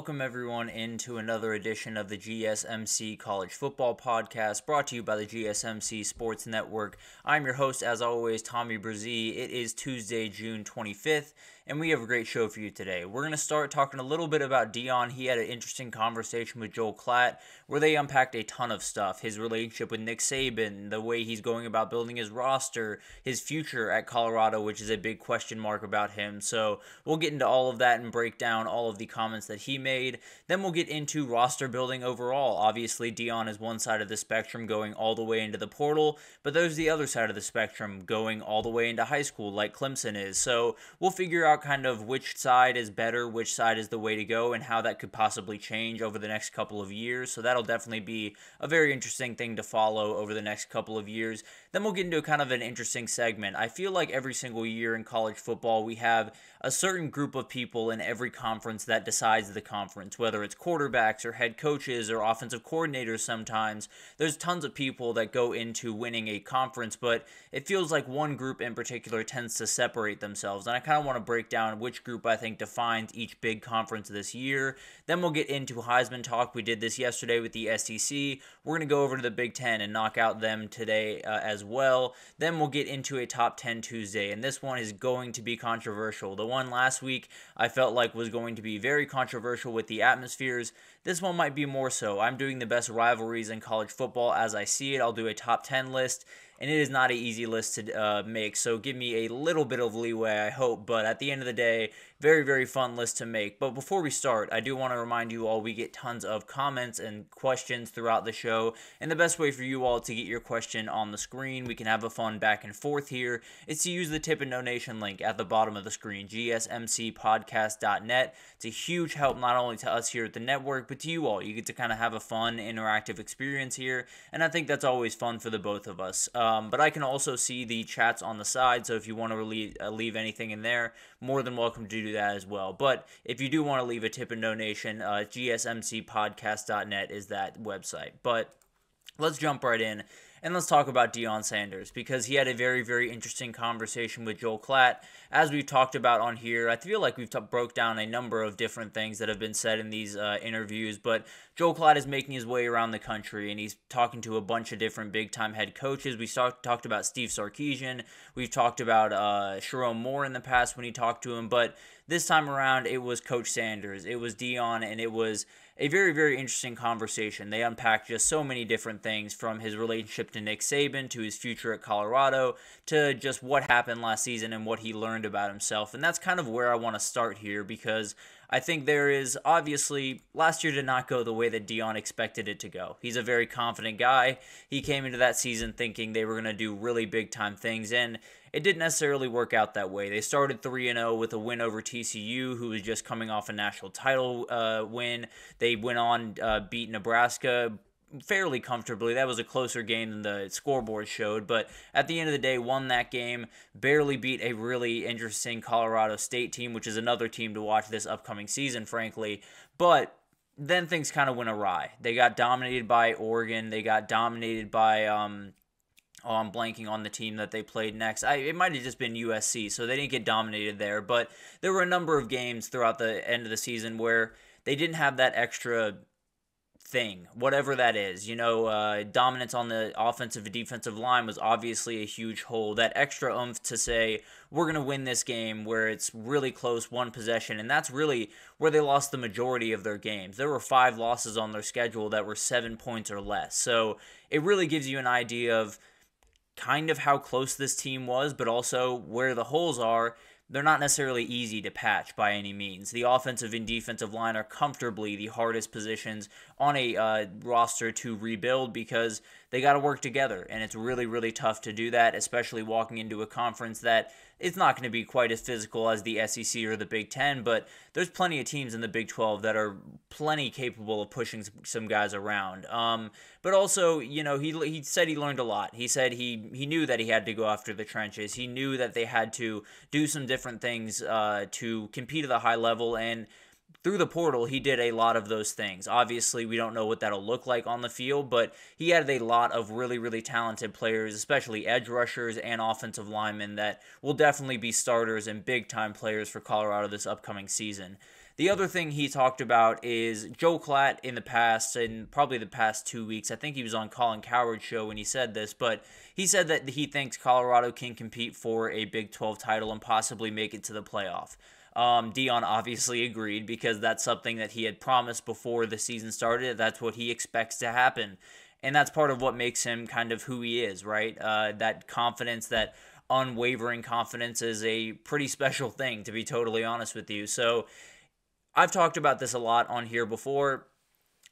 welcome everyone into another edition of the GSMC College Football Podcast, brought to you by the GSMC Sports Network. I'm your host, as always, Tommy Brzee. It is Tuesday, June 25th, and we have a great show for you today. We're going to start talking a little bit about Deion. He had an interesting conversation with Joel Klatt, where they unpacked a ton of stuff. His relationship with Nick Saban, the way he's going about building his roster, his future at Colorado, which is a big question mark about him. So we'll get into all of that and break down all of the comments that he made. Then we'll get into roster building overall. Obviously, Deion is one side of the spectrum going all the way into the portal, but there's the other side of the spectrum going all the way into high school like Clemson is. So we'll figure out kind of which side is better, which side is the way to go, and how that could possibly change over the next couple of years. So that'll definitely be a very interesting thing to follow over the next couple of years. Then we'll get into kind of an interesting segment. I feel like every single year in college football, we have a certain group of people in every conference that decides the conference, whether it's quarterbacks or head coaches or offensive coordinators sometimes. There's tons of people that go into winning a conference, but it feels like one group in particular tends to separate themselves. And I kind of want to break down which group I think defines each big conference this year. Then we'll get into Heisman talk. We did this yesterday with the SEC. We're going to go over to the Big Ten and knock out them today as well. Then we'll get into a Top 10 Tuesday, and this one is going to be controversial. The one last week I felt like was going to be very controversial with the atmospheres. This one might be more so. I'm doing the best rivalries in college football as I see it. I'll do a top 10 list, and it is not an easy list to make, so give me a little bit of leeway, I hope. But at the end of the day, very, very fun list to make. But before we start, I do want to remind you all we get tons of comments and questions throughout the show, and the best way for you all to get your question on the screen, we can have a fun back and forth here, is to use the tip and donation link at the bottom of the screen, gsmcspodcast.net. It's a huge help not only to us here at the network, but to you all. You get to kind of have a fun, interactive experience here, and I think that's always fun for the both of us. But I can also see the chats on the side, so if you want to leave anything in there, more than welcome to do that as well. But if you do want to leave a tip and donation, gsmcpodcast.net is that website. But let's jump right in, and let's talk about Deion Sanders, because he had a very, very interesting conversation with Joel Klatt. As we've talked about on here, I feel like we've broke down a number of different things that have been said in these interviews, but Joel Klatt is making his way around the country, and he's talking to a bunch of different big-time head coaches. We talked about Steve Sarkisian. We've talked about Sharon Moore in the past when he talked to him, but this time around, it was Coach Sanders, it was Deion, and it was a very, very interesting conversation. They unpacked just so many different things, from his relationship to Nick Saban, to his future at Colorado, to just what happened last season and what he learned about himself. And that's kind of where I want to start here, because I think there is, obviously, last year did not go the way that Deion expected it to go. He's a very confident guy. He came into that season thinking they were going to do really big-time things, and it didn't necessarily work out that way. They started 3-0 with a win over TCU, who was just coming off a national title win. They went on, beat Nebraska fairly comfortably. That was a closer game than the scoreboard showed, but at the end of the day, won that game, barely beat a really interesting Colorado State team, which is another team to watch this upcoming season, frankly. But then things kind of went awry. They got dominated by Oregon. They got dominated by I'm blanking on the team that they played next. It might have just been USC, so they didn't get dominated there. But there were a number of games throughout the end of the season where they didn't have that extra thing, whatever that is. Dominance on the offensive and defensive line was obviously a huge hole. That extra oomph to say, we're going to win this game where it's really close, one possession, and that's really where they lost the majority of their games. There were 5 losses on their schedule that were 7 points or less. So it really gives you an idea of kind of how close this team was, but also where the holes are. They're not necessarily easy to patch by any means. The offensive and defensive line are comfortably the hardest positions on a roster to rebuild, because they got to work together, and it's really, really tough to do that, especially walking into a conference that it's not going to be quite as physical as the SEC or the Big Ten, but there's plenty of teams in the Big 12 that are plenty capable of pushing some guys around. But also, he said he learned a lot. He said he knew that he had to go after the trenches. He knew that they had to do some different things to compete at a high level, and through the portal, he did a lot of those things. Obviously, we don't know what that'll look like on the field, but he added a lot of really, really talented players, especially edge rushers and offensive linemen, that will definitely be starters and big-time players for Colorado this upcoming season. The other thing he talked about is Joel Klatt in the past, and probably the past 2 weeks. I think he was on Colin Cowherd's show when he said this, but he said that he thinks Colorado can compete for a Big 12 title and possibly make it to the playoff. Deion obviously agreed because that's something that he had promised before the season started. That's what he expects to happen. And that's part of what makes him kind of who he is, right? That confidence, that unwavering confidence is a pretty special thing, to be totally honest with you. So I've talked about this a lot on here before.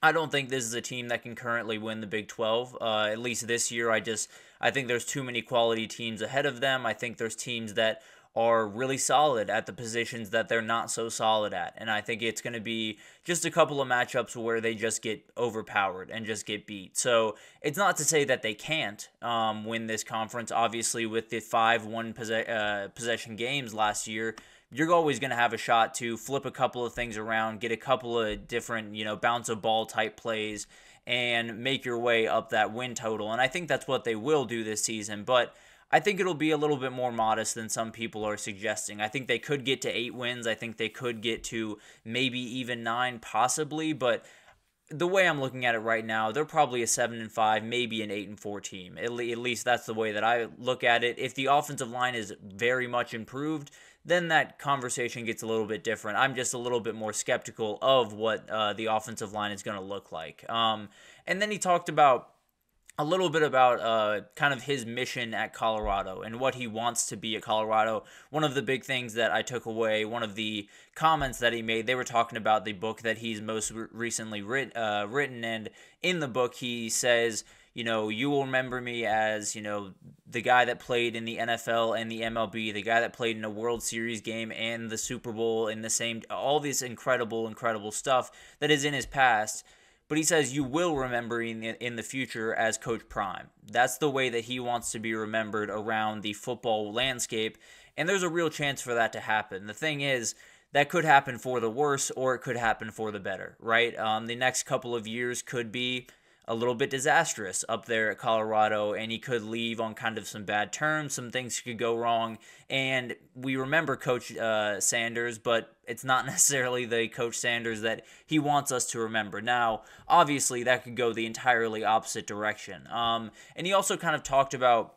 I don't think this is a team that can currently win the Big 12, at least this year. I think there's too many quality teams ahead of them. I think there's teams that are really solid at the positions that they're not so solid at. And I think it's going to be just a couple of matchups where they just get overpowered and just get beat. So it's not to say that they can't win this conference. Obviously, with the 5-1 possession games last year, you're always going to have a shot to flip a couple of things around, get a couple of different, bounce a ball type plays, and make your way up that win total. And I think that's what they will do this season. But I think it'll be a little bit more modest than some people are suggesting. I think they could get to 8 wins. I think they could get to maybe even 9, possibly. But the way I'm looking at it right now, they're probably a 7-5, maybe an 8-4 team. At least that's the way that I look at it. If the offensive line is very much improved, then that conversation gets a little bit different. I'm just a little bit more skeptical of what the offensive line is going to look like. And then he talked about a little bit about kind of his mission at Colorado and what he wants to be at Colorado. One of the big things that I took away, one of the comments that he made, they were talking about the book that he's most recently written, and in the book he says, you will remember me as, the guy that played in the NFL and the MLB, the guy that played in a World Series game and the Super Bowl in the same, all this incredible stuff that is in his past. But he says you will remember in the future as Coach Prime. That's the way that he wants to be remembered around the football landscape, and there's a real chance for that to happen. The thing is, that could happen for the worse or it could happen for the better, right? The next couple of years could be a little bit disastrous up there at Colorado, and he could leave on kind of some bad terms. Some things could go wrong, and we remember Coach Sanders, but it's not necessarily the Coach Sanders that he wants us to remember. Now, obviously, that could go the entirely opposite direction. And he also kind of talked about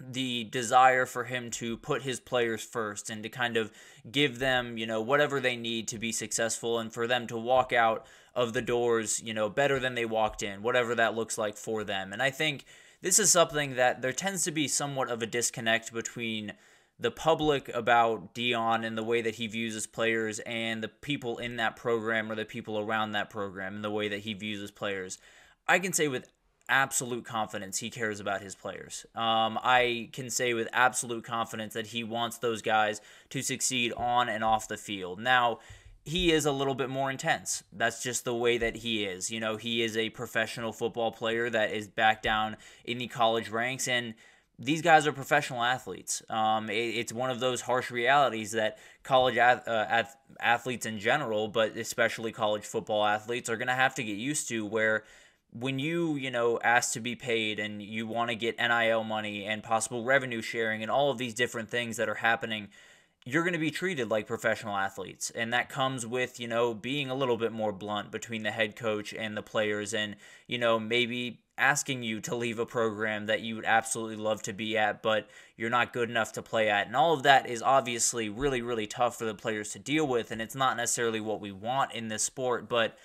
the desire for him to put his players first and to kind of give them, whatever they need to be successful, and for them to walk out of the doors, better than they walked in, whatever that looks like for them. And I think this is something that there tends to be somewhat of a disconnect between the public about Deion and the way that he views his players and the people in that program or the people around that program and the way that he views his players. I can say with absolute confidence he cares about his players. I can say with absolute confidence that he wants those guys to succeed on and off the field. Now, he is a little bit more intense. That's just the way that he is. He is a professional football player that is back down in the college ranks, and these guys are professional athletes. It's one of those harsh realities that college athletes in general, but especially college football athletes, are going to have to get used to, where when you ask to be paid and you want to get NIL money and possible revenue sharing and all of these different things that are happening, you're going to be treated like professional athletes. And that comes with, being a little bit more blunt between the head coach and the players, and, maybe asking you to leave a program that you would absolutely love to be at, but you're not good enough to play at. And all of that is obviously really, really tough for the players to deal with. And it's not necessarily what we want in this sport, but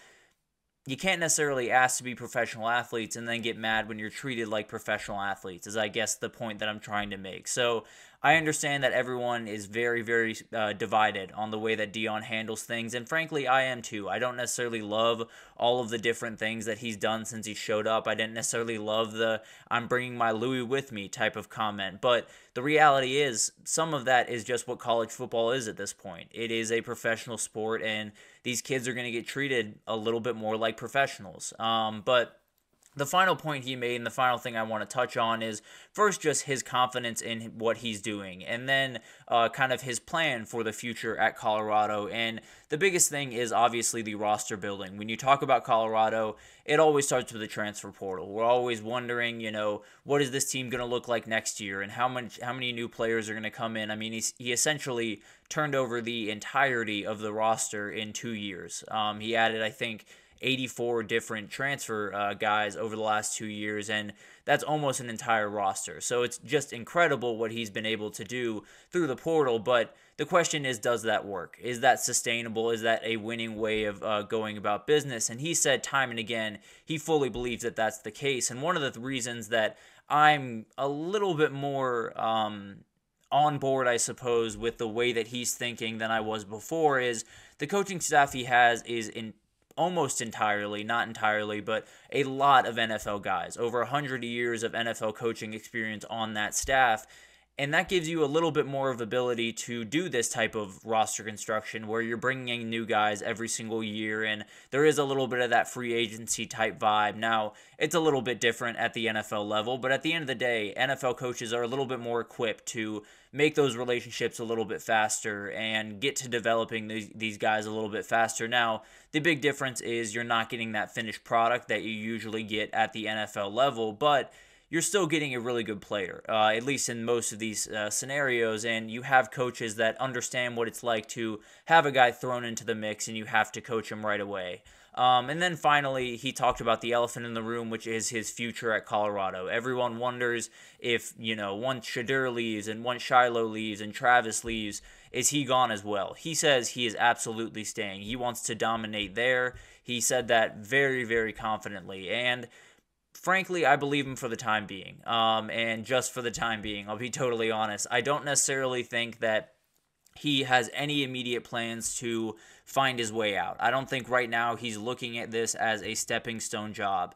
you can't necessarily ask to be professional athletes and then get mad when you're treated like professional athletes, is I guess the point that I'm trying to make. So I understand that everyone is very, very divided on the way that Deion handles things, and frankly, I am too. I don't necessarily love all of the different things that he's done since he showed up. I didn't necessarily love the "I'm bringing my Louis with me" type of comment, but the reality is some of that is just what college football is at this point. It is a professional sport, and these kids are going to get treated a little bit more like professionals. But The final point he made and the final thing I want to touch on is first just his confidence in what he's doing, and then kind of his plan for the future at Colorado. And the biggest thing is obviously the roster building. When you talk about Colorado, it always starts with the transfer portal. We're always wondering, what is this team going to look like next year, and how many new players are going to come in. I mean, he essentially turned over the entirety of the roster in 2 years. He added, I think, 84 different transfer guys over the last 2 years, and that's almost an entire roster. So it's just incredible what he's been able to do through the portal, but the question is, does that work? Is that sustainable? Is that a winning way of going about business? And he said time and again, he fully believes that that's the case. And one of the reasons that I'm a little bit more on board, I suppose, with the way that he's thinking than I was before is the coaching staff he has is almost entirely, not entirely, but a lot of NFL guys. Over 100 years of NFL coaching experience on that staff. And that gives you a little bit more of ability to do this type of roster construction where you're bringing in new guys every single year, and there is a little bit of that free agency type vibe. Now, it's a little bit different at the NFL level, but at the end of the day, NFL coaches are a little bit more equipped to make those relationships a little bit faster and get to developing these guys a little bit faster. Now, the big difference is you're not getting that finished product that you usually get at the NFL level, but you're still getting a really good player, at least in most of these scenarios, and you have coaches that understand what it's like to have a guy thrown into the mix and you have to coach him right away. And then finally, he talked about the elephant in the room, which is his future at Colorado. Everyone wonders if, once Shadur leaves and once Shiloh leaves and Travis leaves, is he gone as well? He says he is absolutely staying. He wants to dominate there. He said that very, very confidently, and frankly, I believe him for the time being. And just for the time being, I'll be totally honest. I don't necessarily think that he has any immediate plans to find his way out. I don't think right now he's looking at this as a stepping stone job.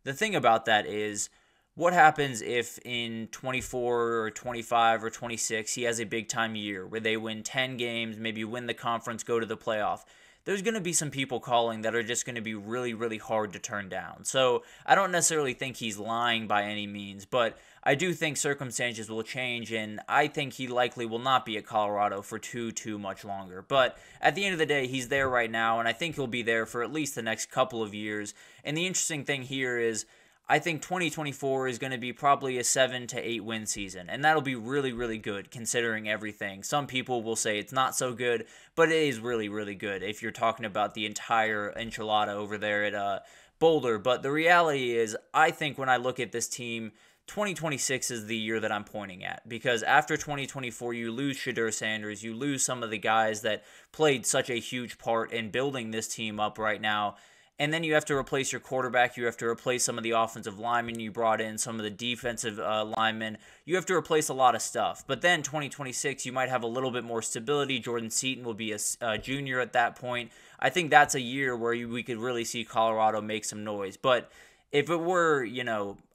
The thing about that is, what happens if in 24 or 25 or 26 he has a big time year where they win 10 games, maybe win the conference, go to the playoff? There's going to be some people calling that are just going to be really, really hard to turn down. So I don't necessarily think he's lying by any means, but I do think circumstances will change, and I think he likely will not be at Colorado for too much longer. But at the end of the day, he's there right now, and I think he'll be there for at least the next couple of years. And the interesting thing here is, I think 2024 is going to be probably a 7 to 8 win season, and that'll be really, really good considering everything. Some people will say it's not so good, but it is really, really good if you're talking about the entire enchilada over there at Boulder. But the reality is, I think when I look at this team, 2026 is the year that I'm pointing at, because after 2024, you lose Shadur Sanders, you lose some of the guys that played such a huge part in building this team up right now. And then you have to replace your quarterback. You have to replace some of the offensive linemen you brought in, some of the defensive linemen. You have to replace a lot of stuff. But then 2026, you might have a little bit more stability. Jordan Seaton will be a junior at that point. I think that's a year where we could really see Colorado make some noise. But if it were,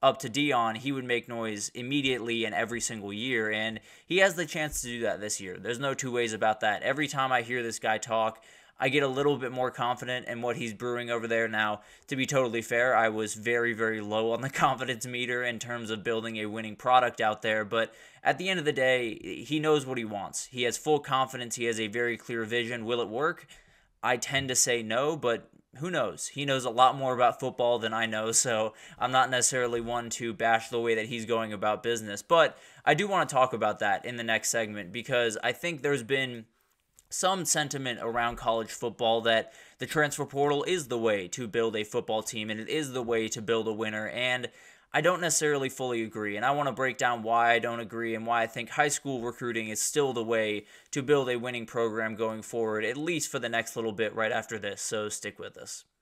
up to Deion, he would make noise immediately and every single year. And he has the chance to do that this year. There's no two ways about that. Every time I hear this guy talk, I get a little bit more confident in what he's brewing over there. Now, to be totally fair, I was very, very low on the confidence meter in terms of building a winning product out there. But at the end of the day, he knows what he wants. He has full confidence. He has a very clear vision. Will it work? I tend to say no, but who knows? He knows a lot more about football than I know, so I'm not necessarily one to bash the way that he's going about business. But I do want to talk about that in the next segment, because I think there's been some sentiment around college football that the transfer portal is the way to build a football team and it is the way to build a winner, and I don't necessarily fully agree, and I want to break down why I don't agree and why I think high school recruiting is still the way to build a winning program going forward, at least for the next little bit right after this, so stick with us.